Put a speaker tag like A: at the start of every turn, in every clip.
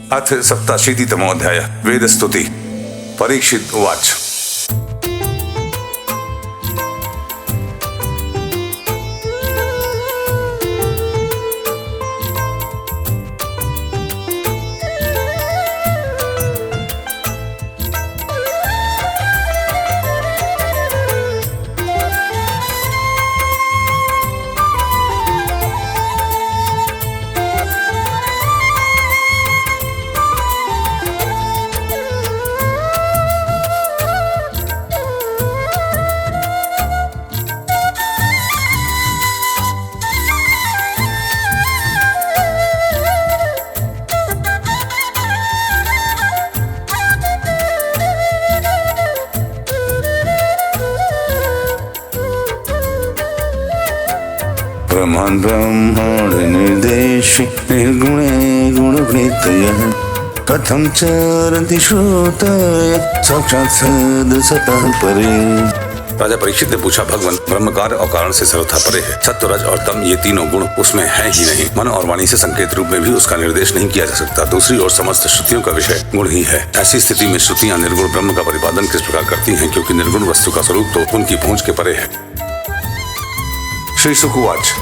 A: अथ सप्ताशीतितमोऽध्याय वेदस्तुति। परीक्षित उवाच। ब्रह्मान् ब्रह्माण्ड निर्देशि निर्गुणे गुणभृतयः कथं चरन्ति श्रोतय साक्षात् सदसतः परे। राजा परीक्षित ने पूछा, भगवान ब्रह्म कार्य और कारण से सर्वथा परे है। सत्व, रज और तम ये तीनों गुण उसमें है ही नहीं। मन और वाणी से संकेत रूप में भी उसका निर्देश नहीं किया जा सकता। दूसरी ओर समस्त श्रुतियों का विषय गुण ही है। ऐसी स्थिति में श्रुतियां निर्गुण ब्रह्म का प्रतिपादन किस प्रकार करती हैं, क्योंकि निर्गुण वस्तु का स्वरूप तो उनकी पहुंच के परे है। श्री शुक उवाच।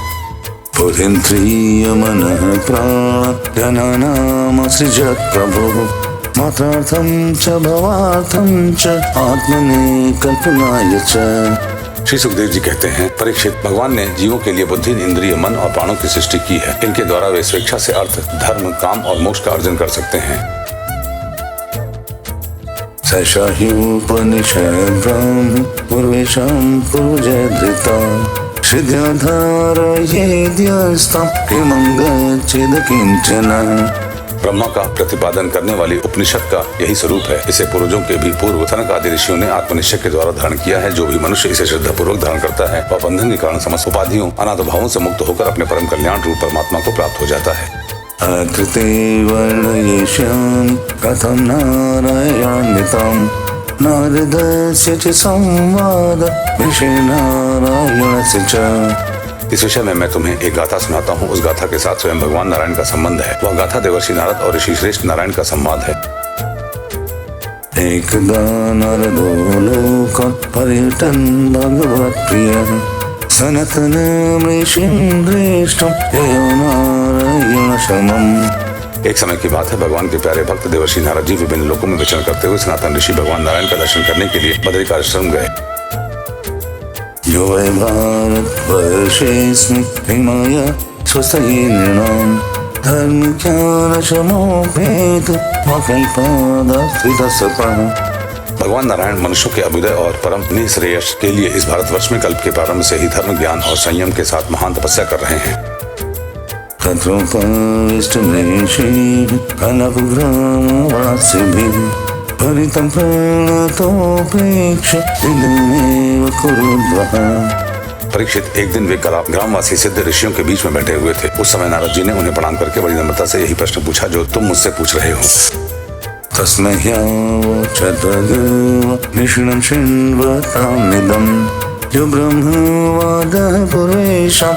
A: पुरीन्द्रिय मनः प्राण जनानामसृजत् प्रभुः मात्रार्थं च भवार्थं च आत्मने कल्पनाय च। श्री सुखदेव जी कहते हैं, परीक्षित, भगवान ने जीवों के लिए बुद्धि, इंद्रिय, मन और प्राणों की सृष्टि की है। इनके द्वारा वे स्वेच्छा से अर्थ, धर्म, काम और मोक्ष का अर्जन कर सकते हैं। सशाह्योपनिषद ब्रह्म पूर्वेशं पूर्वजयधृता ब्रह्मा का प्रतिपादन करने वाली उपनिषद का यही स्वरूप है। इसे पूर्वजों के भी पूर्व सनक आदि ऋषियों ने आत्मनिश्चय के द्वारा धारण किया है। जो भी मनुष्य इसे श्रद्धा पूर्वक धारण करता है वह बंधन के कारण समस्त उपाधियों, अनाथ भावों से मुक्त होकर अपने परम कल्याण रूप परमात्मा को प्राप्त हो जाता है। कथम नारायणान्वितम् नारदस्य च संवाद विषय नारायणस्य च। इस विषय में मैं तुम्हें एक गाथा सुनाता हूँ। उस गाथा के साथ स्वयं भगवान नारायण का संबंध है। वह गाथा देवर्षि नारद और ऋषि श्रेष्ठ नारायण का संवाद है। एकदा नारदो लोकं पर्यटन् भगवत् प्रियः सनातनं ऋषिं दृष्टुं ययो नारायण समम्। एक समय की बात है, भगवान के प्यारे भक्त देवर्षि नारद जी विभिन्न लोकों में विचरण करते हुए सनातन ऋषि भगवान नारायण का दर्शन करने के लिए बद्रिकाश्रम गए। यो वै भारतवर्षेऽस्मिन् हिमाय स्वस्ति नृणां धर्मज्ञानशमोपेतु वकल्पादास्त्रितसपः। भगवान नारायण मनुष्यों के अभ्युदय और परम निःश्रेयस के लिए इस भारतवर्ष में कल्प के प्रारंभ से ही धर्म, ज्ञान और संयम के साथ महान तपस्या कर रहे हैं। परीक्षित, एक दिन वे ग्रामवासी सिद्ध ऋषियों के बीच में बैठे हुए थे। उस समय नारद जी ने उन्हें प्रणाम करके बड़ी नम्रता से यही प्रश्न पूछा जो तुम मुझसे पूछ रहे हो। तस्मै निष्णं शृण्वतामिदम् जो ब्रह्मवादः पुरेशां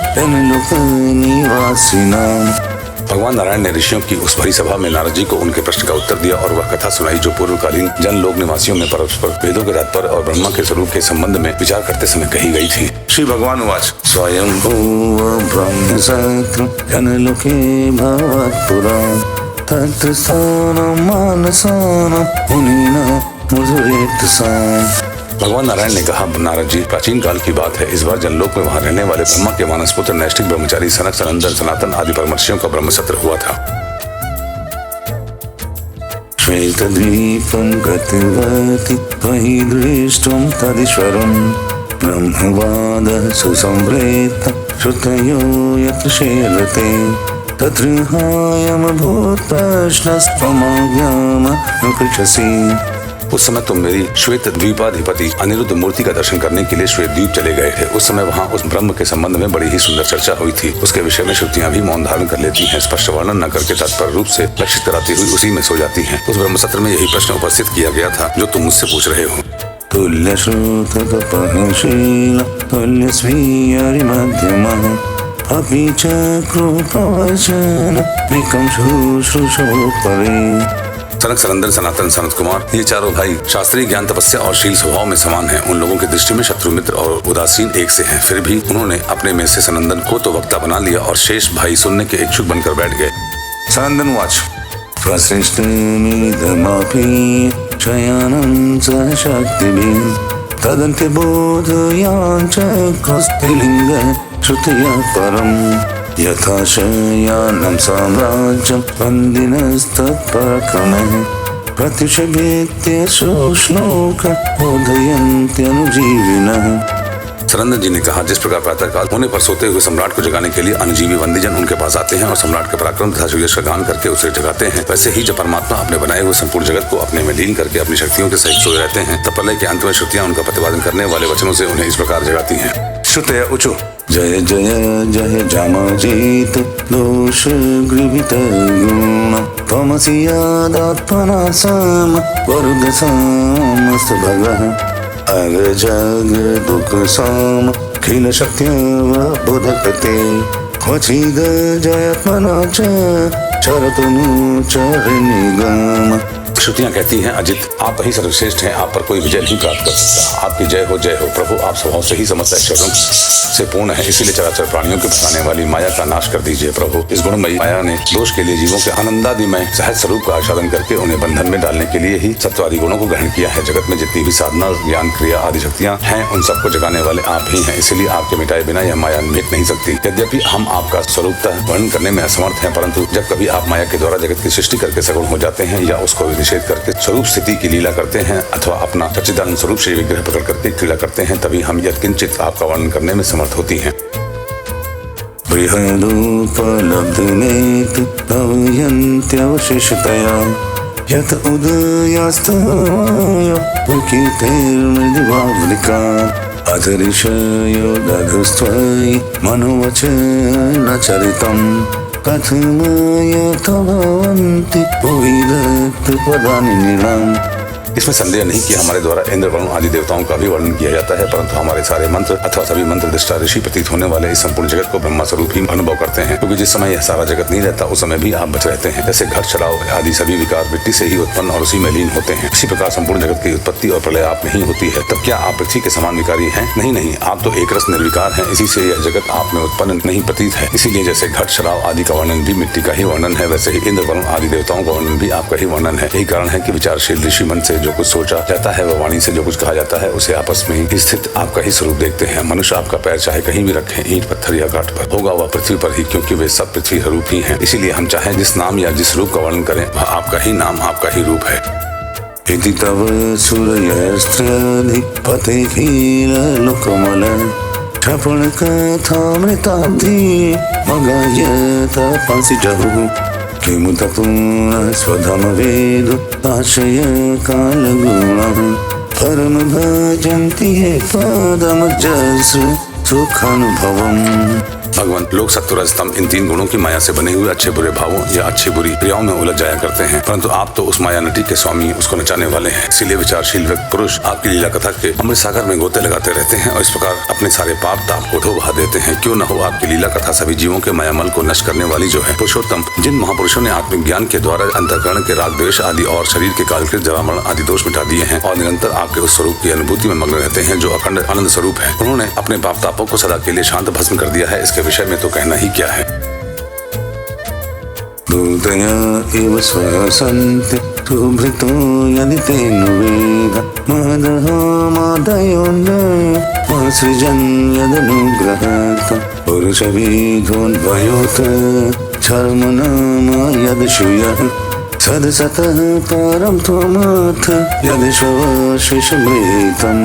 A: लोकनिवासिनां। भगवान नारायण ने ऋषियों की उस भरी सभा में नारद जी को उनके प्रश्न का उत्तर दिया और वह कथा सुनाई जो पूर्वकालीन जन लोक निवासियों में परस्पर वेदों के तात्पर्य और ब्रह्मा के स्वरूप के संबंध में विचार करते समय कही गई थी। श्री भगवान उवाच। स्वयं ब्रह्म सत्र जनलोके भवत्पुरा तत्र स्थानं मानसानां मुनीनां मुजुरेत्साम्। भगवान नारायण ने कहा, नारद जी, प्राचीन काल की बात है। इस बार जनलोक में वहां रहने वाले ब्रह्मा के मानस पुत्र नैष्ठिक ब्रह्मचारी सनक, सनंदन, सनातन आदि परमर्षियों का ब्रह्म सत्र हुआ था। श्वेतद्वीपं गतवती त्वयि दृष्टुं तदीश्वरं ब्रह्मवादः सुसंवृत्तं श्रुतयो यत्र शेरते तत्र हायमभूत् प्रश्नस्त्वमाज्ञामनुपृच्छसि। उस समय तुम मेरी श्वेत द्वीपाधिपति अनिरुद्ध मूर्ति का दर्शन करने के लिए श्वेत द्वीप चले गए थे। उस समय वहाँ उस ब्रह्म के संबंध में बड़ी ही सुंदर चर्चा हुई थी। उसके विषय में श्रुतियां भी मौन धारण कर लेती हैं, स्पष्ट वर्णन न करके तात्पर्य रूप से लक्षित कराती हुई उसी में सो जाती हैं। उस ब्रह्म सत्र में यही प्रश्न उपस्थित किया गया था जो तुम मुझसे पूछ रहे हो। तुल्य श्रुत तपःशील तुल्य स्वीयरि मध्यमः अपि चक्रो प्रवचन विकम शुश्रूषो परे।
B: सनक, सनंदन, सनातन, सनत कुमार, ये चारों भाई शास्त्रीय ज्ञान, तपस्या और शील स्वभाव में समान हैं। उन लोगों की दृष्टि में शत्रु, मित्र और उदासीन एक से हैं। फिर भी उन्होंने अपने में से सनंदन को तो वक्ता बना लिया और शेष भाई सुनने के इच्छुक बनकर बैठ गए।
A: सनंदन वाच स्वश्रेष्ठमिदमपि शयानं च शक्तिभिः तदन्ते बोधयाञ्चक्रस्त्रीलिङ्ग श्रुतया परम् यथा शयानं साम्राज्यं वन्दिनस्तत्पराक्रमः प्रत्युषभेत्य श्लोक बोधयन्त्यनुजीविनः।
B: सनंदन जी ने कहा, जिस प्रकार प्रातःकाल होने पर सोते हुए सम्राट को जगाने के लिए अनुजीवी वंदीजन उनके पास आते हैं और सम्राट के पराक्रम तथा सुयश का गान करके उसे जगाते हैं, वैसे ही जब परमात्मा अपने बनाए हुए संपूर्ण जगत को अपने में लीन करके अपनी शक्तियों के सहित सोए रहते हैं, तब प्रलय के अंत में श्रुतियां उनका प्रतिपादन करने वाले वचनों से उन्हें इस प्रकार जगाती हैं।
A: श्रुतय उचु जय जय जय जामजीत दोष गृहीत गुण त्वमसि यदात्मना सम वरुद समस्त भगः अगजग दुख साम खिल शक्त्यवबोधकते क्वचिद जयात्मना च चरतनु चरनिगम।
B: श्रुतियां कहती हैं, अजित आप ही सर्वश्रेष्ठ हैं, आप पर कोई विजय नहीं प्राप्त कर सकता। आपकी जय हो प्रभु, आप स्वभाव से ही समस्त ऐश्वर्यों से पूर्ण है, इसीलिए चराचर प्राणियों के फंसाने वाली माया का नाश कर दीजिए प्रभु। इस गुणमयी माया ने दोष के लिए जीवों के आनंदादिमय सहज स्वरूप का आस्वादन करके उन्हें बंधन में डालने के लिए ही सत्वादि गुणों को ग्रहण किया है। जगत में जितनी भी साधना, ज्ञान, क्रिया आदि शक्तियां हैं, उन सबको जगाने वाले आप ही हैं, इसीलिए आपके मिटाए बिना यह माया मिट नहीं सकती। यद्यपि हम आपका स्वरूपतः वर्णन करने में असमर्थ हैं, परंतु जब कभी आप माया के द्वारा जगत की सृष्टि करके सगुण हो जाते हैं या उसको निषेध करके स्वरूप स्थिति की लीला करते हैं अथवा अपना सच्चिदानंद स्वरूप से विग्रह पकड़ करके क्रीड़ा करते हैं, तभी हम यत्किंचित आपका वर्णन करने में समर्थ होती हैं।
A: बृहदुपलब्धिनेत तवयन्त्यवशेषतया यत उदयास्तय प्रकीर्तिर्मृदुवावलिका अधरिषयो दधस्त्वयि मनोवचनचरितम् कथमय तवन्ति पदानि नीलाम्।
B: इसमें संदेह नहीं कि हमारे द्वारा इंद्र, वरुण आदि देवताओं का भी वर्णन किया जाता है, परंतु हमारे सारे मंत्र अथवा सभी मंत्र दृष्टा ऋषि प्रतीत होने वाले इस संपूर्ण जगत को ब्रह्मा स्वरूप ही अनुभव करते हैं, क्योंकि जिस समय यह सारा जगत नहीं रहता उस समय भी आप बच रहते हैं। जैसे घट, शराब आदि सभी विकार मिट्टी से ही उत्पन्न और उसी में लीन होते हैं, इसी प्रकार संपूर्ण जगत की उत्पत्ति और प्रलय आप में ही होती है। तब क्या आप पृथ्वी के समान विकारी हैं? नहीं, आप तो एक रस निर्विकार हैं, इसी से यह जगत आप में उत्पन्न नहीं प्रतीत है। इसीलिए जैसे घट, शराब आदि का वर्णन भी मिट्टी का ही वर्णन है, वैसे ही इंद्र, वरुण आदि देवताओं का वर्णन भी आपका ही वर्णन है। यही कारण है कि विचारशील ऋषि मन से जो कुछ सोचा जाता है, वह वाणी से जो कुछ कहा जाता है, उसे आपस में ही स्थित आपका ही स्वरूप देखते हैं। मनुष्य आपका पैर चाहे कहीं भी रखें, ईंट, पत्थर या काठ पर, होगा वह पृथ्वी पर ही, क्योंकि वे सब पृथ्वी रूप ही हैं। इसीलिए हम चाहे जिस नाम या जिस रूप का वर्णन करें, वह आपका ही नाम, आपका ही रूप है।
A: इति तव सूरयस्त्रधिपतिखिललोकमल क्षपणकथामृताब्धि मगायत पंसिजहुः किमुत पुनः स्वधमवेदो आश्रय कालगुणः परम भजन्ति ये पदमजस्र सुखानुभवम्।
B: भगवान लोग सत्वरजतम इन तीन गुणों की माया से बने हुए अच्छे बुरे भावों या अच्छी बुरी क्रियाओं में उलझ जाया करते हैं, परंतु आप तो उस माया नटी के स्वामी, उसको नचाने वाले हैं। इसीलिए विचारशील व्यक्ति पुरुष आपकी लीला कथा के अमृत सागर में गोते लगाते रहते हैं और इस प्रकार अपने सारे पाप ताप को ढो बहा देते हैं। क्यों न हो आपकी लीला कथा सभी जीवों के मायामल को नष्ट करने वाली जो है। पुरुषोत्तम, जिन महापुरुषों ने आत्मिक ज्ञान के द्वारा अंतःकरण के राग द्वेष आदि और शरीर के कालकृत जरामरण आदि दोष मिटा दिए हैं और निरंतर आपके उस स्वरूप की अनुभूति में मग्न रहते हैं जो अखंड आनंद स्वरूप है, उन्होंने अपने पाप तापों को सदा के लिए शांत भस्म कर दिया है। इसके विषय में तो कहना ही क्या है।
A: दूतया एव स्वसन्ति सुभृतो यदि तेनुवेद महदहमादयोन्न सृजन् यदनुग्रहत् पुरुषविधोऽन्वयोत छर्मनाम यदशूयः सदसतः परं त्वमथ यदिश्वशिषमृतम्।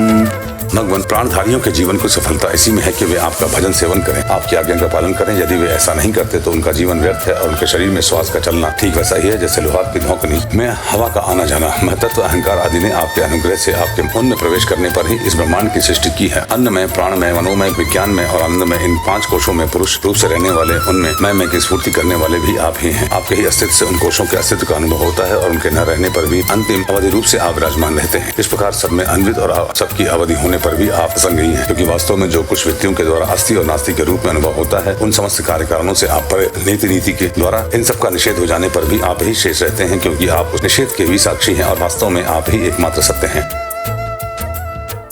B: भगवान, प्राणधारियों के जीवन की सफलता इसी में है कि वे आपका भजन सेवन करें, आपकी आज्ञा का पालन करें। यदि वे ऐसा नहीं करते तो उनका जीवन व्यर्थ है और उनके शरीर में श्वास का चलना ठीक वैसा ही है जैसे लोहार की धौंकनी में हवा का आना जाना। महतत्व, अहंकार आदि ने आपके अनुग्रह से आपके मन में प्रवेश करने पर ही इस ब्रह्मांड की सृष्टि की है। अन्नमय, प्राणमय, मनोमय, विज्ञान में और आनंदमय, इन 5 कोशों में पुरुष रूप से रहने वाले, उनमें मैं की स्फूर्ति करने वाले भी आप ही हैं। आपके ही अस्तित्व से उन कोशों के अस्तित्व का अनुभव होता है और उनके न रहने पर भी अंतिम अवधि रूप से आप विराजमान रहते हैं। इस प्रकार सब में अन्वित और सबकी अवधि होने पर भी आप असंगही हैं, क्योंकि वास्तव में जो कुछ व्यक्तियों के द्वारा अस्थि और नास्ति के रूप में अनुभव होता है, उन समस्त कार्य कारणों से आप पर नीति के द्वारा इन सब का निषेध हो जाने पर भी आप ही शेष रहते हैं, क्योंकि आप उस निषेध के भी साक्षी हैं और वास्तव में आप ही एकमात्र सत्य हैं।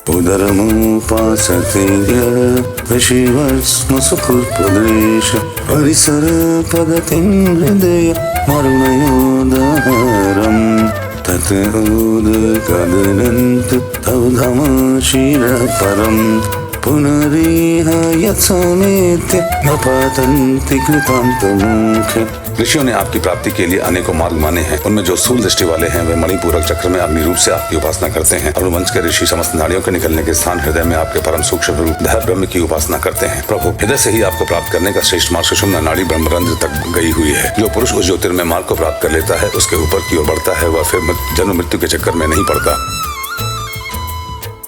A: उदरमुपासते ऋषिवर्ष्म सुखुपदेश परिसर पदतिं हृदय मरुणयोदहरम् तत् उदकदनन्त तव धाम शिरपरम् पुनरिह यत्समेत्य न पतन्ति कृतान्तमुखे।
B: ऋषियों ने आपकी प्राप्ति के लिए अनेकों मार्ग माने हैं। उनमें जो स्थूल दृष्टि वाले हैं वे मणिपूरक चक्र में अग्नि रूप से आपकी उपासना करते हैं। अरुणवंश के ऋषि समस्त नाड़ियों के निकलने के स्थान हृदय में आपके परम सूक्ष्म रूप धर ब्रह्म की उपासना करते हैं। प्रभु, हृदय से ही आपको प्राप्त करने का श्रेष्ठ मार्ग सुषुम्ना नाड़ी ब्रह्मरंध्र तक गई हुई है। जो पुरुष उस ज्योतिर्मय मार्ग को प्राप्त कर लेता है, उसके ऊपर की ओर बढ़ता है, वह फिर जन्म मृत्यु के चक्कर में नहीं पड़ता।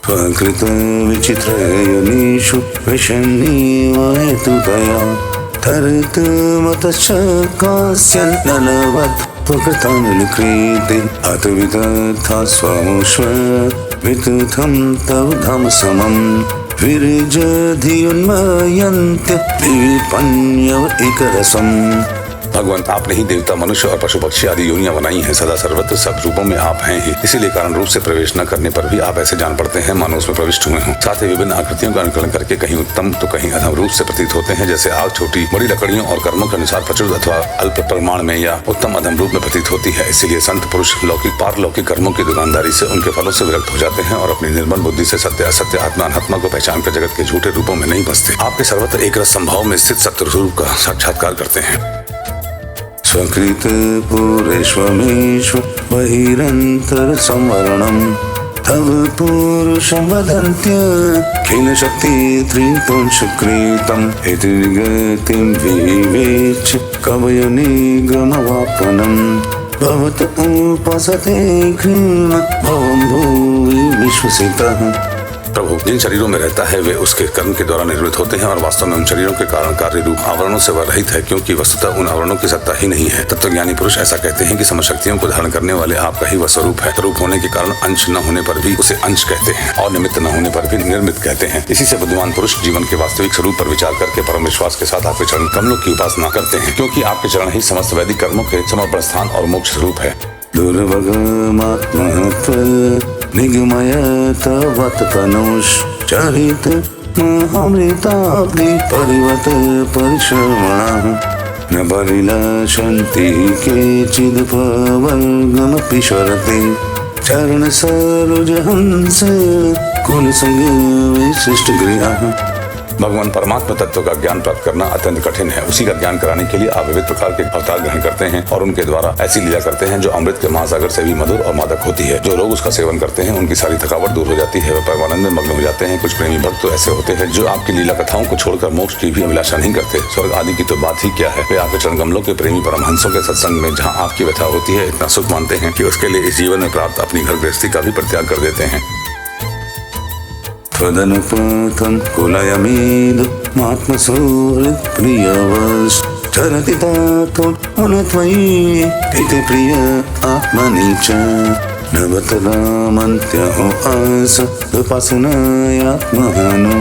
A: स्वकृत विचित्र योनिषु विषन्निवहेतुतया तरत मतश्चकास्यन् नलवत् त्वकृतानुकृते अत विदग्धा स्वमुष्व वितथं तव धाम समम् विरजधियुन्मयन्त्य विपन्यव एकरसम्।
B: भगवान, आपने ही देवता, मनुष्य और पशु पक्षी आदि योनियां बनाई हैं। सदा सर्वत्र सब रूपों में आप हैं ही, इसीलिए कारण रूप से प्रवेश न करने पर भी आप ऐसे जान पड़ते हैं मानो उसमें प्रविष्ट हुए हों। साथ ही विभिन्न आकृतियों का अनुकरण करके कहीं उत्तम तो कहीं अधम रूप से प्रतीत होते हैं। जैसे आग छोटी बड़ी लकड़ियों और कर्मों के अनुसार प्रचुर अथवा अल्प परिमाण में या उत्तम अधम रूप में प्रतीत होती है। इसीलिए संत पुरुष लौकिक पारलौकिक कर्मों की दुकानदारी से उनके फलों से विरक्त हो जाते हैं और अपनी निर्मल बुद्धि से सत्य असत्य आत्मा अनात्मा को पहचान कर जगत के झूठे रूपों में नहीं बसते। आपके सर्वत्र एक रस संभाव में स्थित सत्य रूप का साक्षात्कार करते हैं।
A: स्वकृत पुरेष्वमेष्व बहिरन्तर संवरणम् तव पुरुषं वदन्त्य खिल शक्ति त्रिपुं सुकृतम् इति गतिं विवेच्य कवयो निगमवापनम् भवत उपासते घृण भवं भूरि विश्वसितः।
B: प्रभु, जिन शरीरों में रहता है वे उसके कर्म के द्वारा निर्मित होते हैं और वास्तव में उन शरीरों के कारण कार्य रूप आवरणों से वह रहित है, क्योंकि वस्तुतः उन आवरणों की सत्ता ही नहीं है। तत्वज्ञानी पुरुष ऐसा कहते हैं कि समशक्तियों को धारण करने वाले आपका ही वह स्वरूप है। स्वरूप होने के कारण अंश न होने पर भी उसे अंश कहते हैं और निमित्त न होने पर भी निर्मित कहते हैं। इसी से बुद्धिमान पुरुष जीवन के वास्तविक स्वरूप पर विचार करके परम विश्वास के साथ आपके चरण कमलों की उपासना करते हैं, क्योंकि आपके चरण ही समस्त वैदिक कर्मों के समर्पण स्थान और मोक्ष स्वरूप है।
A: दुर्भगमात्मत्व निगमय तवत् तनुष चरित महामृताब्धि परिवत परिश्रमणः न परिलशन्ति केचिद् पवर्गमपि शरते चरण सरोजहंस कुलसंग विशिष्ट गृहः।
B: भगवान परमात्मा तत्व का ज्ञान प्राप्त करना अत्यंत कठिन है। उसी का ज्ञान कराने के लिए आप विविध प्रकार के अवतार ग्रहण करते हैं और उनके द्वारा ऐसी लीला करते हैं जो अमृत के महासागर से भी मधुर और मादक होती है। जो लोग उसका सेवन करते हैं उनकी सारी थकावट दूर हो जाती है, वे परमानंद में मग्न हो जाते हैं। कुछ प्रेमी भक्त तो ऐसे होते हैं जो आपकी लीला कथाओं को छोड़कर मोक्ष की भी अभिलाषा नहीं करते। स्वर्ग आदि की तो बात ही क्या है, वे आपके चरण कमलों के प्रेमी परमहंसों के सत्संग में जहाँ आपकी व्यथा होती है इतना सुख मानते हैं कि उसके लिए इस जीवन में प्राप्त अपनी घर गृहस्थी का भी परित्याग कर देते हैं।
A: त्वदनुपथं कुलयमेदु मात्मसुहृत् प्रियवश चरति तातो त्वयि इति प्रिय आत्मनि च नवतरामन्त्यहो आस उपासनायात्मनो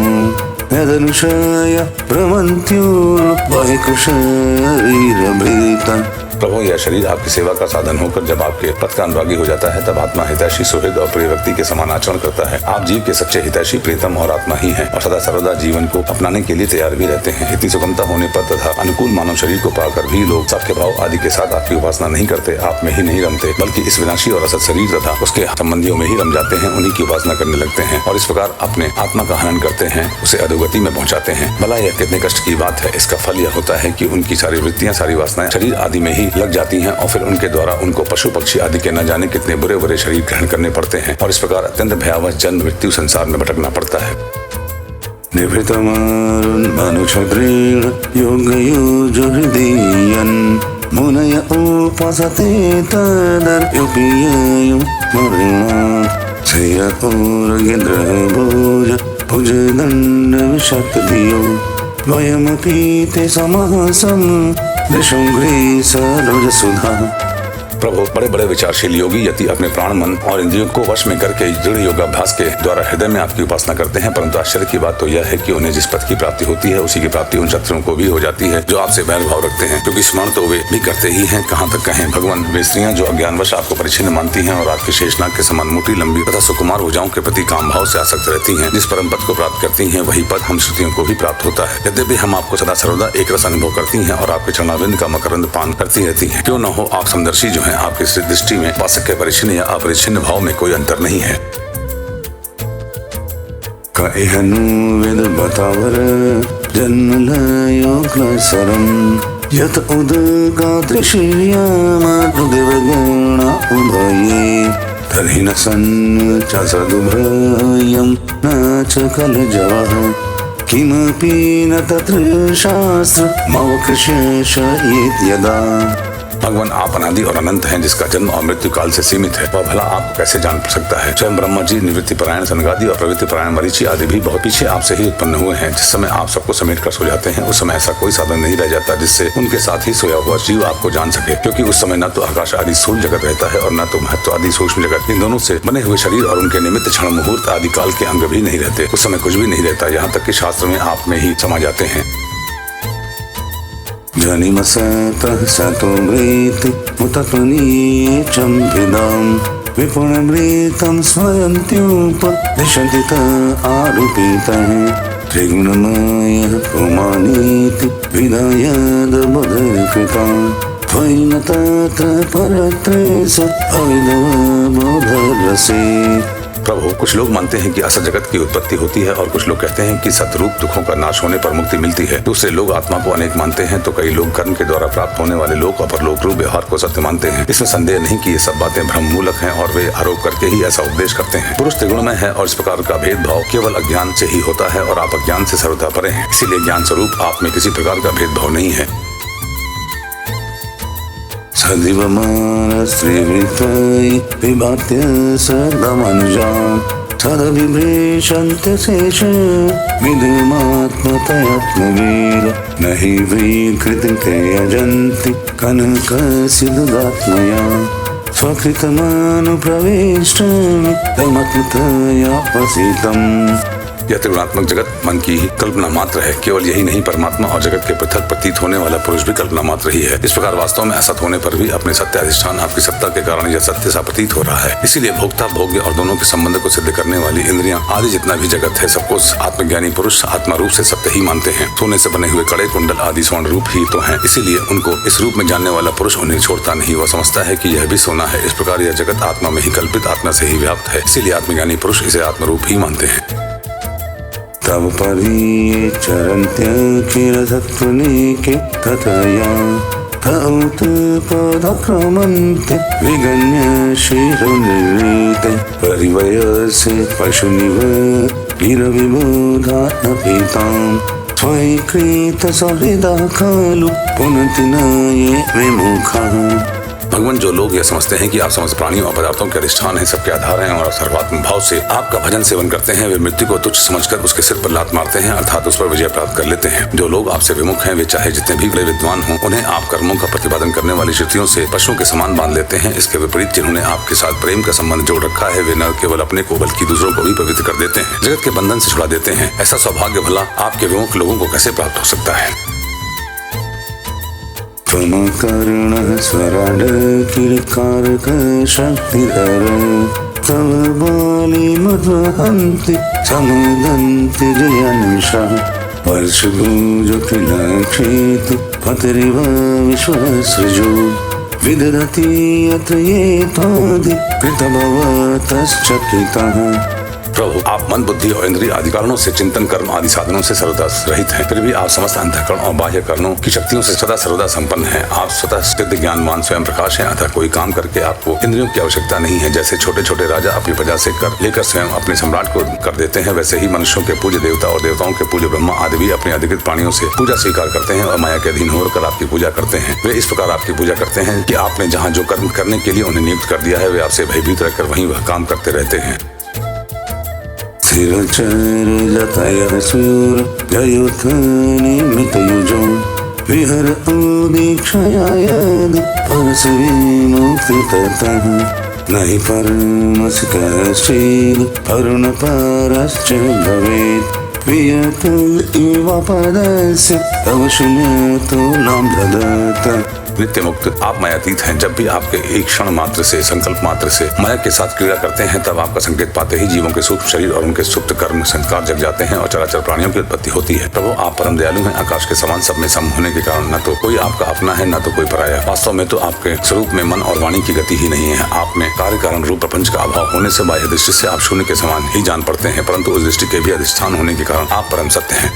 A: यदनुशय प्रमन्त्युर्वैकुशरीरभृता।
B: प्रभु, यह शरीर आपकी सेवा का साधन होकर जब आपके पथ का अनुरागी हो जाता है तब आत्मा हितैषी सुहृद और प्रिय व्यक्ति के समान आचरण करता है। आप जीव के सच्चे हितैषी प्रीतम और आत्मा ही हैं और सदा सर्वदा जीवन को अपनाने के लिए तैयार भी रहते हैं। इतनी सुगमता होने पर तथा अनुकूल मानव शरीर को पाकर भी लोग सबके भाव आदि के साथ आपकी उपासना नहीं करते, आप में ही नहीं रमते, बल्कि इस विनाशी और असत शरीर तथा उसके संबंधियों में ही रम जाते हैं, उन्हीं की उपासना करने लगते हैं और इस प्रकार अपने आत्मा का हनन करते हैं, उसे अधोगति में पहुंचाते हैं। भला यह कितने कष्ट की बात है। इसका फल यह होता है कि उनकी सारी वृत्तियां सारी वासनाएं शरीर आदि में ही लग जाती हैं और फिर उनके द्वारा उनको पशु पक्षी आदि के न जाने कितने बुरे बुरे शरीर ग्रहण करने पड़ते हैं और इस प्रकार अत्यंत भयावह जन्म मृत्यु संसार में भटकना पड़ता है।
A: निभृतमारुन्मनुक्षत्रेण योगयुजुर्दीयन् मुनय उपासते तदर्प्युपीयं मरुणात् श्रेय ऊर्गेन्द्रभुज भुजदण्डविशक्तियो वयमपि ते समहसं दृशुङ्घ्रे सरोजसुधा।
B: प्रभु बड़े बड़े विचारशील योगी यदि अपने प्राण मन और इंद्रियों को वश में करके दृढ़ योगाभ्यास के द्वारा हृदय में आपकी उपासना करते हैं, परंतु आश्चर्य की बात तो यह है कि उन्हें जिस पद की प्राप्ति होती है उसी की प्राप्ति उन शत्रुओं को भी हो जाती है जो आपसे बैर भाव रखते हैं, क्योंकि स्मरण तो वे भी करते ही हैं, कहाँ तक कहें। भगवान, वे स्त्रियां जो अज्ञानवश आपको परिच्छिन्न मानती हैं और आपके शेषनाग के समान मोटी लंबी तथा सुकुमार भुजाओं के प्रति काम भाव से आसक्त रहती हैं, जिस परम पद को प्राप्त करती हैं वही पद हम श्रुतियों को भी प्राप्त होता है। यद्यपि हम आपको सदा सर्वदा एक रस अनुभव करती हैं और आपके चरणारविंद का मकरंद पान करती रहती हैं, क्यों न हो आप समदर्शी जो हैं, आपकी दृष्टि में उपासक के परिच्छिन्न या अपरिच्छिन्न भाव में कोई अंतर नहीं है।
A: कहनु वेद बतावर जन्म लयोग्न सरम यत उदगादृश्यामादेवगणा उभये तर्हि न सन् च सदुभयं न च कलजवः किमपि न तत्र शास्त्रमवकृष्येष यदा।
B: भगवान आप अनादि और अनंत हैं, जिसका जन्म और मृत्यु काल से सीमित है, वह भला आपको कैसे जान सकता है। स्वयं ब्रह्मा जी, निवृत्ति परायण सनगादि और प्रवृत्ति परायण मरीचि आदि भी बहुत पीछे आपसे ही उत्पन्न हुए हैं। जिस समय आप सबको समेट कर सो जाते हैं उस समय ऐसा कोई साधन नहीं रह जाता जिससे उनके साथ ही सोया हुआ जीव आपको जान सके, क्योंकि उस समय न तो आकाश आदि स्थूल जगत रहता है और न तो महत्व आदि सूक्ष्म जगत। इन दोनों से बने हुए शरीर और उनके निमित्त क्षण मुहूर्त आदि काल के अंग भी नहीं रहते। उस समय कुछ भी नहीं रहता, यहाँ तक कि शास्त्र में आप में ही समा जाते हैं।
A: जनिमसतः सतो वृत्ति मुतत्वनीयं विदां विपुणमृतं स्वयन्त्युपदिशन्ति आरूपितः त्रिगुणमयः पुमानीति विधायादबोधकृता त्वयि तत्र परत्रेषु अविदवबोधरसे।
B: प्रभु, कुछ लोग मानते हैं कि असत जगत की उत्पत्ति होती है और कुछ लोग कहते हैं कि सतरूप दुखों का नाश होने पर मुक्ति मिलती है। दूसरे लोग आत्मा को अनेक मानते हैं, तो कई लोग कर्म के द्वारा प्राप्त होने वाले लोक और परलोक रूप व्यवहार को सत्य मानते हैं। इसमें संदेह नहीं कि ये सब बातें भ्रम मूलक हैं और वे आरोप करके ही ऐसा उपदेश करते हैं। पुरुष त्रिगुणमय है और इस प्रकार का भेदभाव केवल अज्ञान से ही होता है और आप अज्ञान से सर्वथा परे हैं, इसीलिए ज्ञान स्वरूप आप में किसी प्रकार का भेदभाव नहीं है।
A: सदिवमानस्त्रिवृत्तै विभात्य सदमनुजा सदविभ्रेषन्ते शेष विधुमात्मतयात्मवीर न हि विकृतिं यजन्ति कनकसिद्धुदात्मया स्वकृतमानुप्रविष्टामि तमात्मतया वसितम्।
B: यह त्रिगुणात्मक जगत मन की ही कल्पना मात्र है। केवल यही नहीं, परमात्मा और जगत के पृथक प्रतीत होने वाला पुरुष भी कल्पना मात्र ही है। इस प्रकार वास्तव में असत होने पर भी अपने सत्य अधिष्ठान आपकी सत्ता के कारण यह सत्य सा प्रतीत हो रहा है। इसीलिए भोक्ता भोग्य और दोनों के संबंध को सिद्ध करने वाली इंद्रियां आदि जितना भी जगत है सबको आत्मज्ञानी पुरुष आत्मा रूप से सत्य ही मानते हैं। सोने से बने हुए कड़े कुंडल आदि स्वर्ण रूप ही तो हैं, इसीलिए उनको इस रूप में जानने वाला पुरुष उन्हें छोड़ता नहीं। वह समझता है कि यह भी सोना है। इस प्रकार यह जगत आत्मा में ही कल्पित आत्मा से ही व्याप्त है, इसीलिए आत्मज्ञानी पुरुष इसे आत्मरूप ही मानते हैं।
A: तव परिचरन्त्यखिलसत्त्वनेके ततया तौतपदक्रमन्ते विगण्य शिरोनिवृते परिवयसे पशुनिव वीरविबोधात्मपीतां त्वयि कृतसहृदा खलु पुनति न ये विमुखाः।
B: भगवान, जो लोग यह समझते हैं कि आप समस्त प्राणियों और पदार्थों के अधिष्ठान हैं, सबके आधार हैं और सर्वात्म भाव से आपका भजन सेवन करते हैं, वे मृत्यु को तुच्छ समझकर उसके सिर पर लात मारते हैं, अर्थात उस पर विजय प्राप्त कर लेते हैं। जो लोग आपसे विमुख हैं वे चाहे जितने भी बड़े विद्वान हों, उन्हें आप कर्मों का प्रतिपादन करने वाली श्रुतियों से पशुओं के समान बांध लेते हैं। इसके विपरीत जिन्होंने आपके साथ प्रेम का संबंध जोड़ रखा है वे न केवल अपने को बल्कि दूसरों को भी पवित्र कर देते हैं, जगत के बंधन से छुड़ा देते हैं। ऐसा सौभाग्य भला आपके विमुख लोगों को कैसे प्राप्त हो सकता है।
A: त्वमकरुणः स्वराडकिलकारकशक्तिधर तव बालिमद्वहन्ति समुदन्ति जयान्विषः वर्षभुजटिलक्षेतु पतिरिव विश्वसृजो विदधति यत्र ये त्वादि कृतभवतश्चकितः।
B: प्रभु, आप मन बुद्धि और इंद्रिय आदि कारणों से चिंतन कर्म आदि साधनों से सर्वदा रहित हैं, फिर भी आप समस्त अंतःकरण और बाह्य करणों की शक्तियों से सदा सर्वदा संपन्न हैं। आप स्वतः सिद्ध ज्ञानवान स्वयं प्रकाश हैं, अतः कोई काम करके आपको इंद्रियों की आवश्यकता नहीं है। जैसे छोटे छोटे राजा अपनी प्रजा से कर लेकर स्वयं अपने सम्राट को कर देते हैं, वैसे ही मनुष्यों के पूज्य देवता और देवताओं के पूज्य ब्रह्मा आदि भी अपने अधिकृत प्राणियों से पूजा स्वीकार करते हैं और माया के अधीन होकर आपकी पूजा करते हैं। वे इस प्रकार आपकी पूजा करते हैं कि आपने जहाँ जो कर्म करने के लिए उन्हें नियुक्त कर दिया है वे आपसे भयभीत रहकर वहीं वह काम करते रहते हैं।
A: स्थिरचर जतयः सूर जयुथ निमितयुजो विहर उदीक्षया यद् परसविमुक्तिततः नहि परमस्कश्चिद् अरुणपरश्च भवेत् वियत इव पदस्य तव शून्यतो नाम ददत्।
B: नित्य मुक्त आप मायातीत हैं। जब भी आपके एक क्षण मात्र से, संकल्प मात्र से माया के साथ क्रीड़ा करते हैं, तब आपका संकेत पाते ही जीवों के सूक्ष्म शरीर और उनके सुप्त कर्म संस्कार जग जाते हैं और चराचर प्राणियों की उत्पत्ति होती है। प्रभु आप परम दयालु हैं। आकाश के समान सब में सम होने के कारण न तो कोई आपका अपना है, न तो कोई पराया। वास्तव में तो आपके स्वरूप में मन और वाणी की गति ही नहीं है। आप में कार्य कारण रूप प्रपंच का अभाव होने से बाह्य दृष्टि से आप शून्य के समान ही जान पड़ते हैं, परंतु उस दृष्टि के भी अधिष्ठान होने के कारण आप परम सत्य हैं।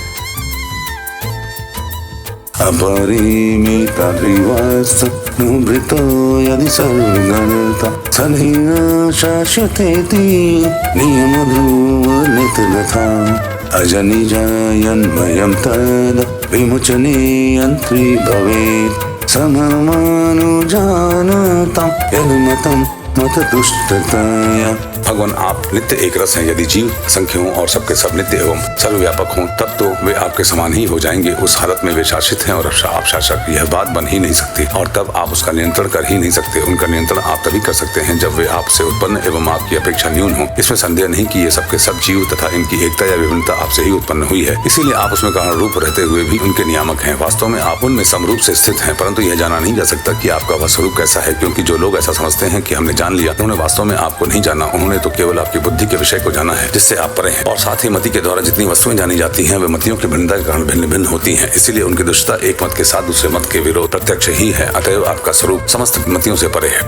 A: अपरिमितरिवास्तनुभृतो यदि सर्वगणता सदैव शाश्वतेति नियमध्रुवनितगथा अजनिजयन्मयं तद् विमुचने यन्त्री भवेत् सममानुजानतां यद्मतं मततुष्टतया।
B: भगवान आप नित्य एक रस हैं। यदि जीव असंख्य हों और सबके सब नित्य एवं सर्वव्यापक हों, तब तो वे आपके समान ही हो जाएंगे। उस हालत में वे शासित हैं और आप शासक, यह बात बन ही नहीं सकती। और तब आप उसका नियंत्रण कर ही नहीं सकते। उनका नियंत्रण आप तभी कर सकते हैं जब वे आपसे उत्पन्न एवं आपकी अपेक्षा न्यून हो। इसमें संदेह नहीं कि ये सबके सब जीव तथा इनकी एकता या विभिन्नता आपसे ही उत्पन्न हुई है। इसीलिए आप उसमें कारण रूप रहते हुए भी उनके नियामक हैं। वास्तव में आप उनमें समरूप से स्थित हैं, परंतु यह जाना नहीं जा सकता कि आपका वह स्वरूप कैसा है, क्योंकि जो लोग ऐसा समझते हैं कि हमने जान लिया, उन्होंने वास्तव में आपको नहीं जाना। उन्होंने तो केवल आपकी बुद्धि के विषय को जाना है, जिससे आप परे हैं। और साथ ही मति के द्वारा जितनी वस्तुएं जानी जाती हैं, वे मतियों की भिन्नता के कारण भिन्न भिन्न होती हैं। इसीलिए उनकी दुष्टता एक मत के साथ दूसरे मत के विरोध प्रत्यक्ष ही है। अतएव आपका स्वरूप समस्त मतियों से परे है।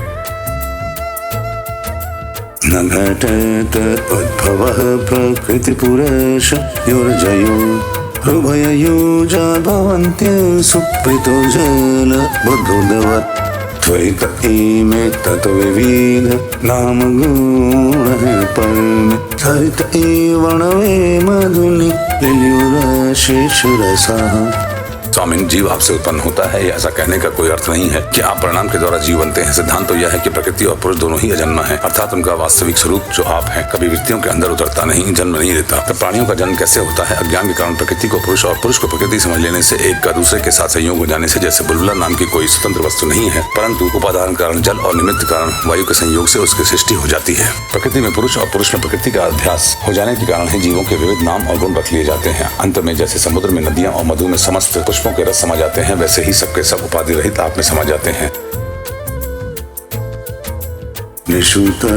A: न घटत उद्भवः प्रकृतिपुरुषयोर्जयो उभययोजा भवन्त्यसु प्रीतो जलबुद्धवत् त्वयित इमे ततो विविध नाम गुणः परमे सरित एवणवे मधुनि लिल्युरशिशुरसः।
B: स्वामिन, जीव आपसे उत्पन्न होता है, यह ऐसा कहने का कोई अर्थ नहीं है कि आप परिणाम के द्वारा जीव बनते हैं। सिद्धांत तो यह है कि प्रकृति और पुरुष दोनों ही अजन्मा है, अर्थात उनका वास्तविक स्वरूप जो आप हैं कभी वृत्तियों के अंदर उतरता नहीं, जन्म नहीं लेता। तब प्राणियों का जन्म कैसे होता है? अज्ञान के कारण प्रकृति को पुरुष और पुरुष को प्रकृति समझ लेने से, एक का दूसरे के साथ संयोग हो जाने से। जैसे बुलबुला नाम की कोई स्वतंत्र वस्तु नहीं है, परंतु उपादान कारण जल और निमित्त कारण वायु के संयोग से उसकी सृष्टि हो जाती है। प्रकृति में पुरुष और पुरुष में प्रकृति का अभ्यास हो जाने के कारण ही जीवों के विविध नाम और गुण रख लिए जाते हैं। अंत में जैसे समुद्र में नदियां और मधु में समस्त पुष्पों के रस समा जाते हैं, वैसे ही सबके सब उपाधि रहित आप में समा जाते हैं।
A: निषुतव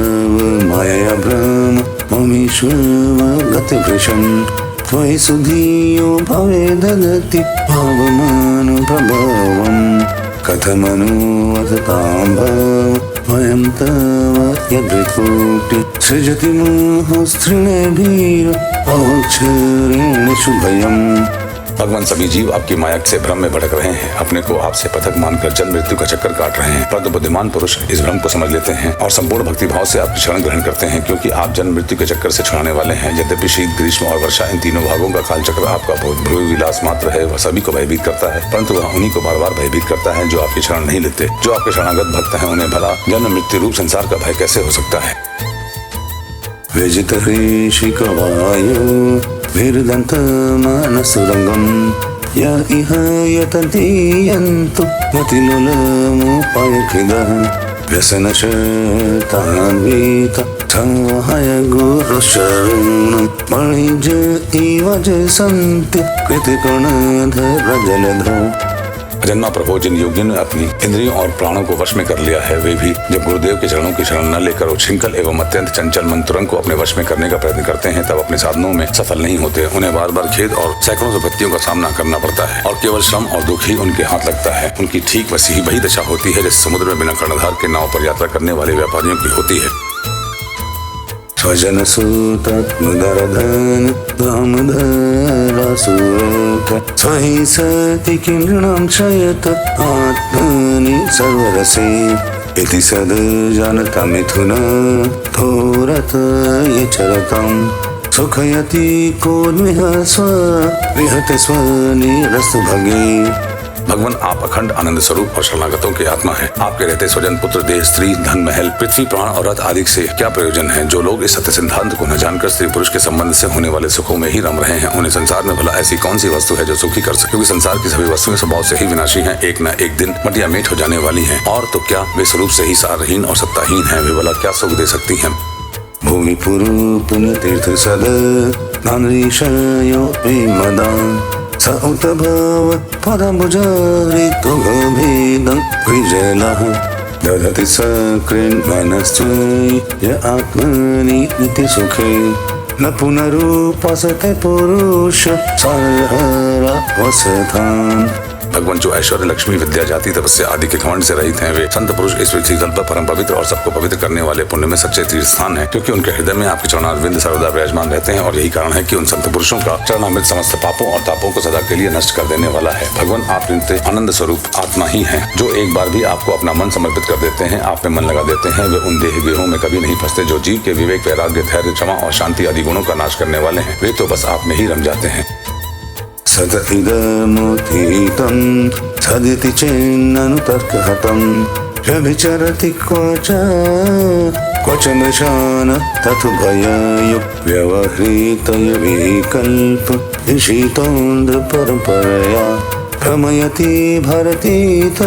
A: माया भ्रम ममीश्वर गतिभृशं त्वयि सुधियो भवे ददति भावमानो प्रभवम् कथमनुवदतां भव वयं तव यद्विकोटि सृजति मोहस्त्रिणभिर अवक्षरेण शुभयम्।
B: भगवान, सभी जीव आपकी माया से भ्रम में भटक रहे हैं, अपने को आपसे पृथक मानकर जन्म मृत्यु का चक्कर काट रहे हैं। परंतु बुद्धिमान पुरुष इस भ्रम को समझ लेते हैं और संपूर्ण भक्ति भाव से आपकी शरण ग्रहण करते हैं, क्योंकि आप जन्म मृत्यु के चक्कर से छुड़ाने वाले हैं। यद्यपि शीत, ग्रीष्म और वर्षा इन तीनों भागों का काल चक्र आपका भोग विलास मात्र है, वह सभी को भयभीत करता है, परंतु वह उन्हीं को बार बार भयभीत करता है जो आपकी शरण नहीं लेते। जो आपके शरणागत भक्त हैं, उन्हें भला जन्म मृत्यु रूप संसार का भय कैसे हो सकता है?
A: विजित ऋषिकवायो विरदन्तमानसुरङ्गम् य इह यतन्तीयन्तु मतिलोलमुपायकृदः व्यसनशतान्वित संवहय गुरुशरणं मणिज इव च सन्ति कृतिकोणधरजलधौ।
B: अजन्मा प्रभु, जिन योगियों ने अपनी इंद्रियों और प्राणों को वश में कर लिया है, वे भी जब गुरुदेव के चरणों की शरण न लेकर उच्छृंखल एवं अत्यंत चंचल मन तुरंग को अपने वश में करने का प्रयत्न करते हैं, तब अपने साधनों में सफल नहीं होते। उन्हें बार बार खेद और सैकड़ों विपत्तियों का सामना करना पड़ता है और केवल श्रम और दुख ही उनके हाथ लगता है। उनकी ठीक वही दशा होती है जैसे समुद्र में बिना कर्णधार के नाव पर यात्रा करने वाले व्यापारियों की होती है।
A: स्वजन सुतत्मुदरधन दामोदरासुरक स्वहि सति किन्नृणां शयत आत्मनि सर्वरसे इति सद् मिथुन थोरत ये चरतं सुखयति कोन्विह स्व विहत स्वनिरस्तु भगे
B: भगवान आप अखंड आनंद स्वरूप और शरणागतों के आत्मा हैं। आपके रहते स्वजन, पुत्र, देह, स्त्री, धन, महल, पृथ्वी, प्राण और रथ आदि से क्या प्रयोजन है। जो लोग इस सत्य सिद्धांत को न जानकर स्त्री पुरुष के संबंध से होने वाले सुखों में ही रम रहे हैं, उन्हें संसार में भला ऐसी कौन सी वस्तु है जो सुखी कर सके। क्योंकि संसार की सभी वस्तुएं स्वभाव से ही विनाशी हैं, एक न एक दिन मटिया मेट हो जाने वाली हैं। और तो क्या वे स्वरूप से ही सारहीन और सत्ताहीन हैं, वे भला क्या सुख दे सकती हैं।
A: भूमि पुरु पुण्य तीर्थ सद नानरीशयो मदान स उत भव पदमुजारि तुगभेदं विजलः दधति सकृन् मनश्चै य आत्मनि इति सुखे न पुनरुपासते पुरुष सर्हरा वसथान।
B: भगवान जो ऐश्वर्य, लक्ष्मी, विद्या, जाति, तपस्या आदि के घमंड से रहित हैं, वे संत पुरुष इस पृथ्वी तल पर परम पवित्र और सबको पवित्र करने वाले पुण्य में सच्चे तीर्थ स्थान है। क्योंकि उनके हृदय में आपके चरणारविंद सर्वदा विराजमान रहते हैं और यही कारण है कि उन संत पुरुषों का चरणामृत समस्त पापों और तापों को सदा के लिए नष्ट कर देने वाला है। भगवान आप नित्य आनंद स्वरूप आत्मा ही हैं, जो एक बार भी आपको अपना मन समर्पित कर देते हैं, आप में मन लगा देते हैं। वे उन देह गेहों में कभी नहीं फंसते जो जीव के विवेक, वैराग्य, धैर्य, क्षमा और शांति आदि गुणों का नाश करने वाले हैं। वे तो बस आप में ही रम जाते हैं।
A: सद इदमुत्थितं सदिति चेन्ननुतर्कहतं व्यभिचरति क्वच मृषान तथुभययुक् व्यवहृतय विकल्प ईशितोन्द्र परम्परया भ्रमयति भरतीत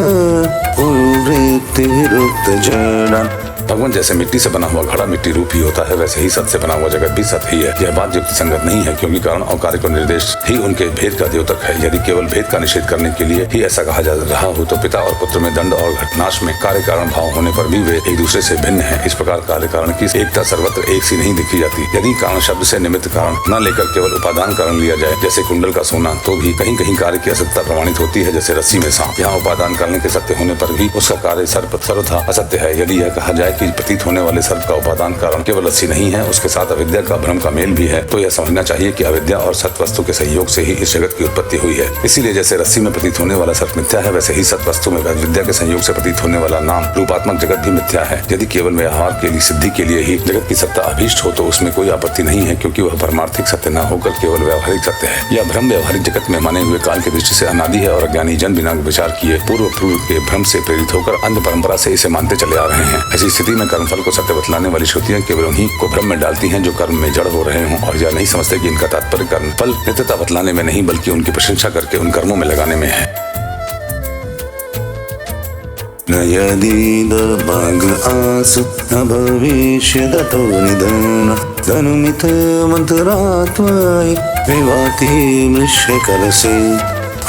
A: पुरुवृत्ति विरुक्त जडा।
B: भगवान जैसे मिट्टी से बना हुआ घड़ा मिट्टी रूप ही होता है, वैसे ही सत से बना हुआ जगत भी सत ही है। यह बात युक्ति संगत नहीं है, क्योंकि कारण और कार्य को निर्देश ही उनके भेद का द्योतक है। यदि केवल भेद का निषेध करने के लिए ही ऐसा कहा जा रहा हो तो पिता और पुत्र में दंड और घटनाश में कार्य कारण भाव होने पर भी वे एक दूसरे से भिन्न है। इस प्रकार कार्य कारण की एकता सर्वत्र एक सी नहीं दिखी जाती। यदि कारण शब्द से निमित्त कारण न लेकर केवल उपादान कारण लिया जाए, जैसे कुंडल का सोना, तो भी कहीं कहीं कार्य की असत्यता प्रमाणित होती है, जैसे रस्सी में सांप। यहाँ उपादान कारण के सत्य होने पर भी उसका कार्य सर्वथा असत्य है। यदि यह कहा जाए कि प्रतीत होने वाले सर्प का उपादान कारण केवल रस्सी नहीं है, उसके साथ अविद्या का भ्रम का मेल भी है, तो यह समझना चाहिए कि अविद्या और सत वस्तु के संयोग से ही इस जगत की उत्पत्ति हुई है। इसीलिए जैसे रस्सी में प्रतीत होने वाला सर्प मिथ्या है, वैसे ही सत वस्तु में अविद्या के संयोग से प्रतीत होने वाला नाम रूपात्मक जगत भी मिथ्या है। यदि केवल व्यवहार के लिए सिद्धि के लिए ही जगत की सत्ता अभीष्ट हो तो उसमें कोई आपत्ति नहीं है, क्योंकि वह परमार्थिक सत्य न होकर केवल व्यवहारिक सत्य है। यह भ्रम व्यवहारिक जगत में माने हुए काल की दृष्टि से अनादि है और अज्ञानी जन बिना विचार किए पूर्व के भ्रम से प्रेरित होकर अन्य परंपरा से इसे मानते चले आ रहे हैं। ऐसी स्थिति में कर्मफल को सत्य बतलाने वाली श्रुतियां केवल उन्हीं को भ्रम में डालती हैं जो कर्म में जड़ हो रहे हों, और यह नहीं समझते कि इनका तात्पर्य कर्म फल नित्यता बतलाने में नहीं, बल्कि उनकी प्रशंसा करके उन कर्मों में लगाने में है।
A: न यदि दुर्भाग आस न भविष्यदतो निधन धनुमित मंत्रात्मय विवाति मृष्यकलसे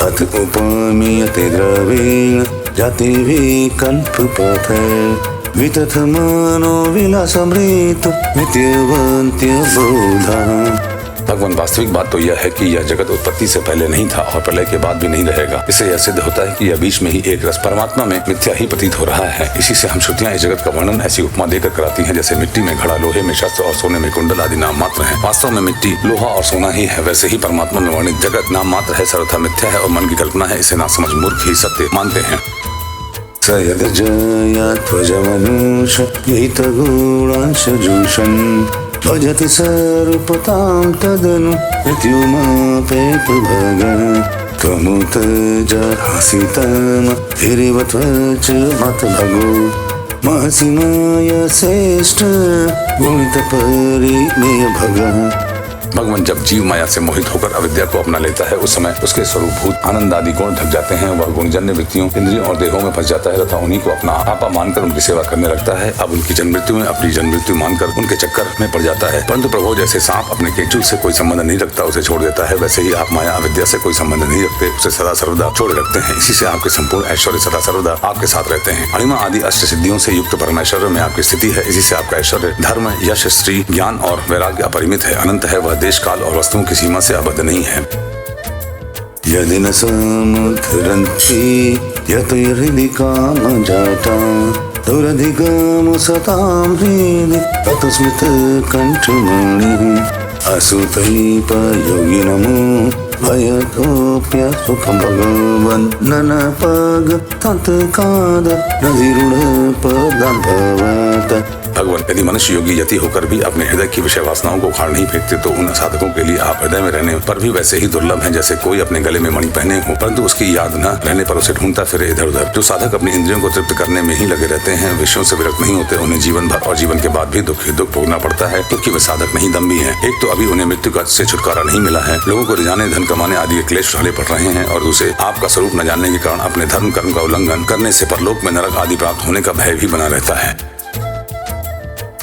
A: अथ उपमीयते द्रवेण जाति विकल्प पथ वितथ मनो विलासमृत नित्यवन्त्य बोधा।
B: भगवान वास्तविक बात तो यह है कि यह जगत उत्पत्ति से पहले नहीं था और प्रलय के बाद भी नहीं रहेगा। इससे यह सिद्ध होता है कि यह बीच में ही एक रस परमात्मा में मिथ्या ही प्रतीत हो रहा है। इसी से हम श्रुतियां इस जगत का वर्णन ऐसी उपमा देकर कराती हैं, जैसे मिट्टी में घड़ा, लोहे में शस्त्र और सोने में कुंडल आदि नाम मात्र है। वास्तव में मिट्टी, लोहा और सोना ही है। वैसे ही परमात्मा में वर्णित जगत नाम मात्र है, सर्वथा मिथ्या है और मन की कल्पना है। इसे ना समझ मूर्ख ही सत्य मानते हैं।
A: स यद्जयाध्वजमनुष हितगुणांशजूषन् भजति सर्वतां तदनु मृत्युमापेत भगन् त्वमुत जहासितं हिरिवत्वच मत भगो महसि माय श्रेष्ठ गुणित परिमेय भगः।
B: भगवान जब जीव माया से मोहित होकर अविद्या को अपना लेता है, उस समय उसके स्वरूपभूत आनंद आदि गुण ढक जाते हैं। वह गुणजन्य वृत्तियों, इंद्रियों और देहों में फंस जाता है तथा उन्हीं को अपना आपा मानकर उनकी सेवा करने लगता है। अब उनकी जन्म मृत्यु में अपनी जन्म मृत्यु मानकर उनके चक्कर में पड़ जाता है। परंतु प्रभु जैसे सांप अपने केंचुल से कोई संबंध नहीं रखता, उसे छोड़ देता है, वैसे ही आप माया अविद्या से कोई संबंध नहीं रखते, उसे सदा सर्वदा छोड़े रखते हैं। इसी से आपके संपूर्ण ऐश्वर्य सदा सर्वदा आपके साथ रहते हैं। अणिमा आदि अष्ट सिद्धियों से युक्त परमेश्वर में आपकी स्थिति है। इसी से आपका ऐश्वर्य, धर्म, यश, श्री, ज्ञान और वैराग्य अपरिमित है, अनंत है। वह देश, काल और वस्तुओं की सीमा से आबद्ध नहीं है।
A: यदि न समुद्धरन्ति यतो हृदि काम जाता दुरधिगम सतां हृदि ततस्मित कंठमणि असुतलीप योगिनमो भयतोप्य सुखं भगवन् ननपग तत्काद नधिरूढ़ पदं भवत।
B: भगवान, यदि मनुष्य योगी यति होकर भी अपने हृदय की विषय वासनाओं को उखाड़ नहीं फेंकते तो उन साधकों के लिए आप हृदय में रहने पर भी वैसे ही दुर्लभ हैं जैसे कोई अपने गले में मणि पहने हो परंतु उसकी याद न रहने पर उसे ढूंढता फिरे इधर उधर। जो साधक अपनी इंद्रियों को तृप्त करने में ही लगे रहते हैं, विषयों से विरक्त नहीं होते, उन्हें जीवन भर और जीवन के बाद भी दुख भोगना पड़ता है क्योंकि वे साधक नहीं दम्भी हैं। एक तो अभी उन्हें मृत्यु से छुटकारा नहीं मिला है, लोगों को रिझाने, धन कमाने आदि के क्लेश उठाने पड़ रहे हैं, और दूसरे आपका स्वरूप न जानने के कारण अपने धर्म कर्म का उल्लंघन करने से परलोक में नरक आदि प्राप्त होने का भय भी बना रहता है।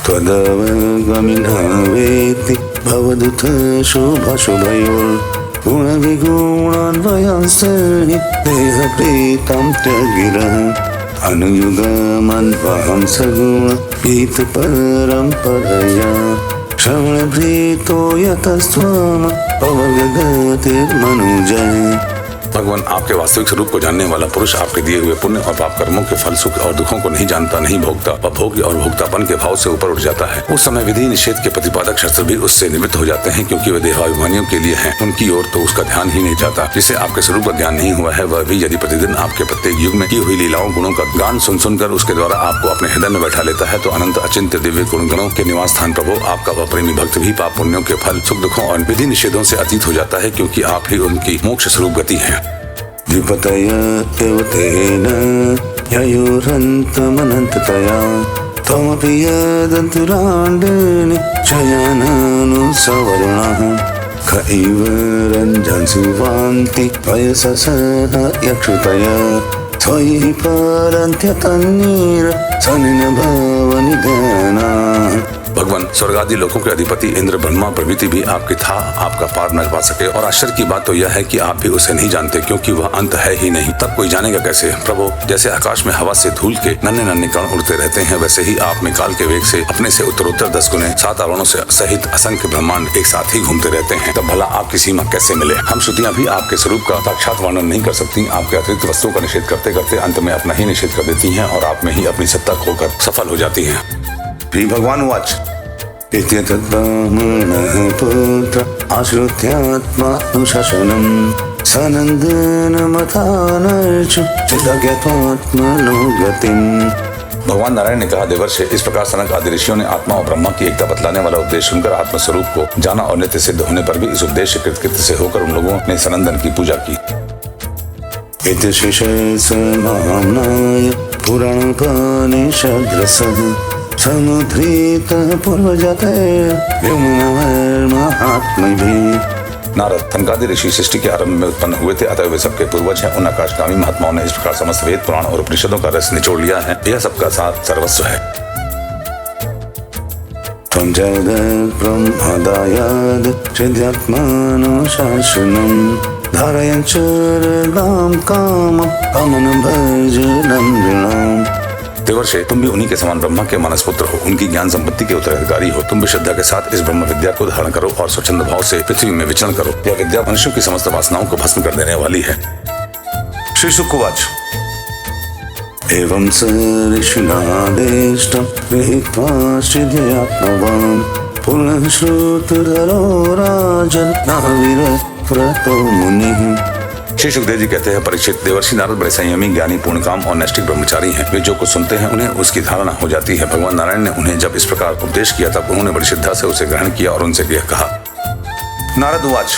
A: त्वदवगमिनः वेत्ति भवदुत शुभाशुभयोर् गुणविगुणान्वयंस्तहि देहप्रीतं त्यगिरः अनुयुगमन्वहं सगुण गीतपरम्परया श्रवणभृतो यतस्त्वम् अवर्गगतिर्मनुजः।
B: भगवान, आपके वास्तविक स्वरूप को जानने वाला पुरुष आपके दिए हुए पुण्य और पाप कर्मों के फल, सुख और दुखों को नहीं जानता, नहीं भोगता और भोग और भोक्तापन के भाव से ऊपर उठ जाता है। उस समय विधि निषेध के प्रतिपादक शस्त्र भी उससे निवृत्त हो जाते हैं क्योंकि वे देहाभिमानियों के लिए हैं, उनकी ओर तो उसका ध्यान ही नहीं जाता। जिसे आपके स्वरूप का ज्ञान नहीं हुआ है वह भी यदि प्रतिदिन आपके प्रत्येक युग में की हुई लीलाओं गुणों का गान सुन सुनकर उसके द्वारा आपको अपने हृदय में बैठा लेता है तो अनंत अचिंत्य दिव्य गुणों के निवास स्थान प्रभु आपका वह प्रेमी भक्त भी पाप पुण्यों के फल, सुख दुखों और विधि निषेधों से अतीत हो जाता है क्योंकि आप ही उनकी मोक्ष स्वरूप गति है।
A: द्विपतय देवतेन ययोरन्तमनन्ततया त्वमपि यदन्तराण्डनि शयनानुसवर्णः ख इव रञ्जन्सुवान्ति वयससः यक्षुतय त्वयि परन्त्यतन्नीर सनिन भवनिधनाः।
B: भगवान, स्वर्ग आदि लोकों के अधिपति इंद्र, ब्रह्मा प्रभृति भी आपकी था आपका पार न पा सके, और आश्चर्य की बात तो यह है कि आप भी उसे नहीं जानते क्योंकि वह अंत है ही नहीं। तब कोई जानेगा कैसे? प्रभु, जैसे आकाश में हवा से धूल के नन्हे नन्हे कण उड़ते रहते हैं वैसे ही आप में काल के वेग से अपने से उत्तरोत्तर 10 गुने 7 आवरणों से सहित असंख्य ब्रह्मांड एक साथ ही घूमते रहते हैं। तब भला आपकी सीमा कैसे मिले? हम श्रुतियां भी आपके स्वरूप का साक्षात वर्णन नहीं कर सकती, आपके अतिरिक्त वस्तुओं का निषेध करते करते अंत में अपना ही निषेध कर देती हैं और आप में ही अपनी सत्ता खोकर सफल हो जाती हैं।
A: श्री भगवान उवाच इत्यतद्ब्राह्मणः पुत्र आश्रित्यात्मानुशासनं सनन्दनमथानर्च चिदज्ञात्मात्मनो गतिम्।
B: भगवान नारायण ने कहा, देवर्षि, इस प्रकार सनक आदि ऋषियों ने आत्मा और ब्रह्मा की एकता बतलाने वाला उपदेश सुनकर आत्मस्वरूप को जाना और नित्य सिद्ध होने पर भी इस उद्देश्य कृतकृत्य से होकर उन लोगों ने सनंदन की पूजा की।
A: इति शेषसमाम्नाय पुराणोपनिषद्रसः समुद्रीतः पूर्वजतैर्व्योमवर्महात्मैभिः।
B: नारद, सनकादि ऋषि सृष्टि के आरंभ में उत्पन्न हुए थे, अतः वे सबके पूर्वज हैं। उन आकाशगामी महात्माओं ने इस प्रकार समस्त वेद, पुराण और उपनिषदों का रस निचोड़ लिया है। यह सबका सार सर्वस्व है।
A: त्वं जगद्ब्रह्मादायाद चिद्यात्मानुशासनं धारयन् चरगां कामं कामनं भजनं नृणाम्।
B: देवर्षि, तुम भी उन्हीं के समान ब्रह्मा के मानस पुत्र हो, उनकी ज्ञान संपत्ति के उत्तराधिकारी हो। तुम भी श्रद्धा के साथ इस ब्रह्म विद्या को धारण करो और स्वच्छंद भाव से पृथ्वी में विचरण करो। यह विद्या मनुष्यों की समस्त वासनाओं को भस्म कर देने वाली है।
A: श्री शुक उवाच एवं स ऋषिनादेष्टं गृहीत्वा श्रीध्यात्मवान् पुनः श्रुतधरो राजन् नाहविरव्रतो मुनिः।
B: श्री सुखदेव जी कहते हैं, परीक्षित, देवर्षि नारद बड़े संयमी, ज्ञानी, पूर्णकाम और नैष्ठिक ब्रह्मचारी हैं। वे जो कुछ सुनते हैं उन्हें उसकी धारणा हो जाती है। भगवान नारायण ने उन्हें जब इस प्रकार उपदेश किया तब उन्होंने बड़ी श्रद्धा से उसे ग्रहण किया और उनसे यह कहा।
A: नारद उवाच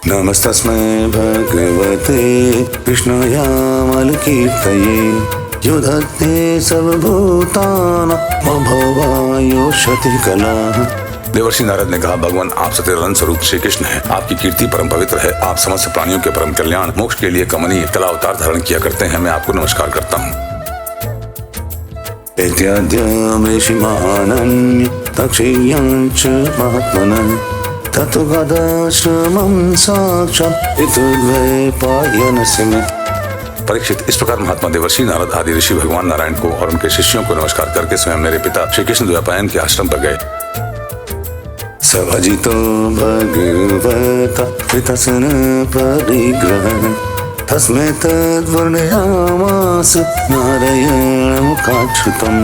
A: नमस्तस्मै भगवते कृष्णायामलकीर्तये युधत्ते सर्वभूतानां भवायोषति कलाः।
B: देवर्षि नारद ने कहा, भगवान, आप सत्यनारायण स्वरूप श्री कृष्ण हैं। आपकी कीर्ति परम पवित्र है। आप समस्त प्राणियों के परम कल्याण, मोक्ष के लिए कमनीय कला अवतार धारण किया करते हैं। मैं आपको नमस्कार करता हूँ।
A: इत्याद्यमृषिमानन्य तक्षय्यञ्च महात्मनः ततो गदाश्रमं साक्षात् पितृद्वैपायनस्य मे।
B: परीक्षित, इस प्रकार महात्मा देवर्षि नारद आदि ऋषि भगवान नारायण को और उनके शिष्यों को नमस्कार करके स्वयं मेरे पिता श्री कृष्ण द्वैपायन के आश्रम पर गए।
A: सभजितो भगवता कृतसन परिग्रहः तस्मै तद्वर्णयामास नारायणमुखाच्छ्रुतम्।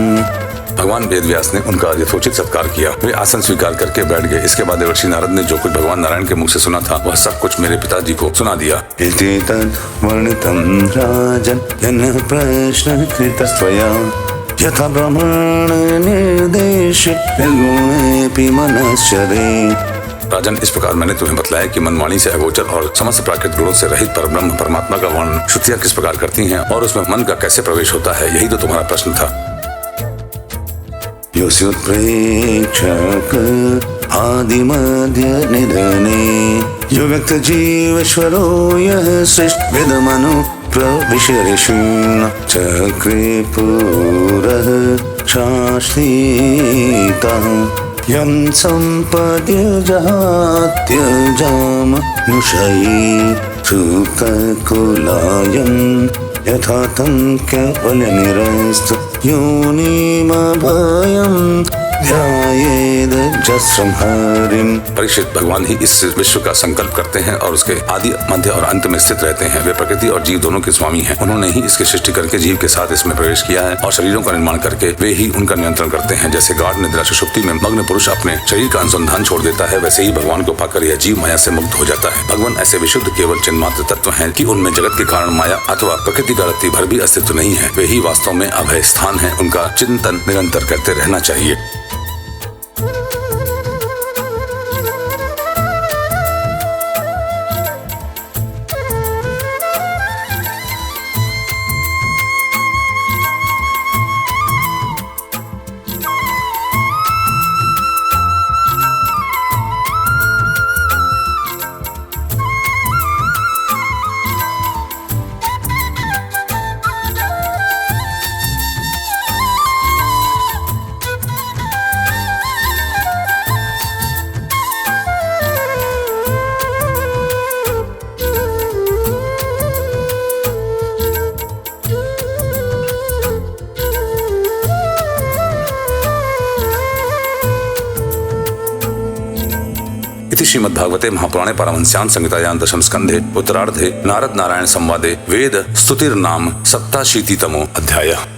B: भगवान वेद व्यास ने उनका यथोचित सत्कार किया। वे आसन स्वीकार करके बैठ गए। इसके बाद देवर्षि नारद ने जो कुछ भगवान नारायण के मुख से सुना था वह सब कुछ मेरे पिताजी को सुना दिया।
A: इति तद्वर्णितं राजन् यन् प्रश्नः कृतः त्वया यथा ब्रह्मण निर्देशे निर्गुणेऽपि मनश्चरे।
B: राजन, इस प्रकार मैंने तुम्हें बतलाया कि मनवाणी से अगोचर और समस्त प्राकृत गुणों से रहित परब्रह्म परमात्मा का वर्णन श्रुतियां किस प्रकार करती हैं और उसमें मन का कैसे प्रवेश होता है। यही तो तुम्हारा प्रश्न था।
A: योऽस्योत्प्रेक्षक आदिमध्य निधने यो व्यक्त जीवेश्वरो यः सृष्टिविदमनु प्रविशेषु चक्रे पुरः शाश्वतः यं सम्पद्य जहात्यजामनुषयी सुखकुलायं यथा तं केवलनिरस्तु योनिमभयं ध्यायेदजस्रं हरिं।
B: परीक्षित, भगवान ही इस विश्व का संकल्प करते हैं और उसके आदि मध्य और अंत में स्थित रहते हैं। वे प्रकृति और जीव दोनों के स्वामी हैं। उन्होंने ही इसकी सृष्टि करके जीव के साथ इसमें प्रवेश किया है और शरीरों का निर्माण करके वे ही उनका नियंत्रण करते हैं। जैसे गाढ़ निद्रा सुषुप्ति में मग्न पुरुष अपने शरीर का अनुसंधान छोड़ देता है, वैसे ही भगवान को पाकर यह जीव माया से मुक्त हो जाता है। भगवान ऐसे विशुद्ध केवल चिन्मात्र तत्व हैं कि उनमें जगत के कारण माया अथवा प्रकृति का रत्ती भर भी अस्तित्व नहीं है। वे ही वास्तव में अभय स्थान है। उनका चिंतन निरंतर करते रहना चाहिए। इति श्रीमद्भागवते महापुराणे पारमहंस्यां संहितायां दशम स्कंधे उत्तरार्धे नारद नारायण संवादे वेद स्तुतिर्नाम 87तमो अध्यायः।